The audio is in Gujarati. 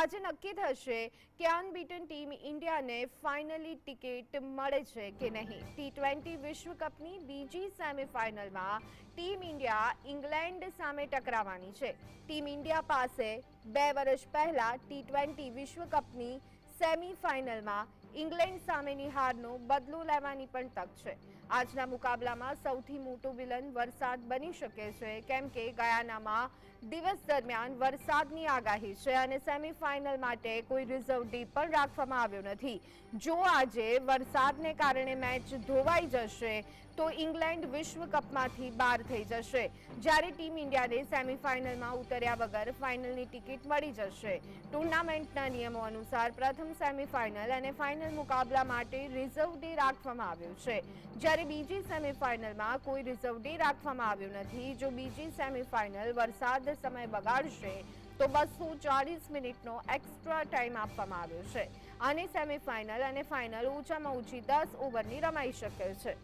આજે નક્કી થશે કે અનબીટન ટીમ ઇન્ડિયાને ફાઇનલી ટિકિટ મળે છે કે નહીં। T20 વિશ્વ કપની બીજી સેમીફાઇનલમાં ટીમ ઇન્ડિયા ઇંગ્લેન્ડ સામે ટકરાવાની છે। ટીમ ઇન્ડિયા પાસે 2 વર્ષ પહેલા T20 વિશ્વ કપની સેમીફાઇનલમાં ઇંગ્લેન્ડ સામેની હારનો બદલો લેવાની પણ તક છે। આજના મુકાબલામાં સૌથી મોટો વિલન વરસાદ બની શકે છે, કેમ કે ગયાનામાં દિવસ દરમિયાન વરસાદની આગાહી છે અને સેમીફાઇનલ માટે કોઈ રિઝર્વ ડે પણ રાખવામાં આવ્યો નથી। જો આજે વરસાદને કારણે મેચ ધોવાઈ જશે તો ઇંગ્લેન્ડ વિશ્વ કપમાંથી બહાર થઈ જશે, જ્યારે ટીમ ઇન્ડિયાને સેમીફાઇનલમાં ઉતર્યા વગર ફાઇનલની ટિકિટ મળી જશે। ટુર્નામેન્ટના નિયમો અનુસાર પ્રથમ સેમીફાઇનલ અને ફાઇનલ મુકાબલા માટે રિઝર્વ ડે રાખવામાં આવ્યો છે, જ્યારે બીજી સેમીફાઇનલમાં કોઈ રિઝર્વ ડે રાખવામાં આવ્યો નથી। જો બીજી સેમીફાઇનલ વરસાદ સમય બગાડશે તો 240 મિનિટનો એક્સ્ટ્રા ટાઈમ આપવામાં આવ્યો છે અને સેમીફાઇનલ અને ફાઇનલ ઓછામાં ઓછી 10 ઓવરની રમાઈ શકે છે।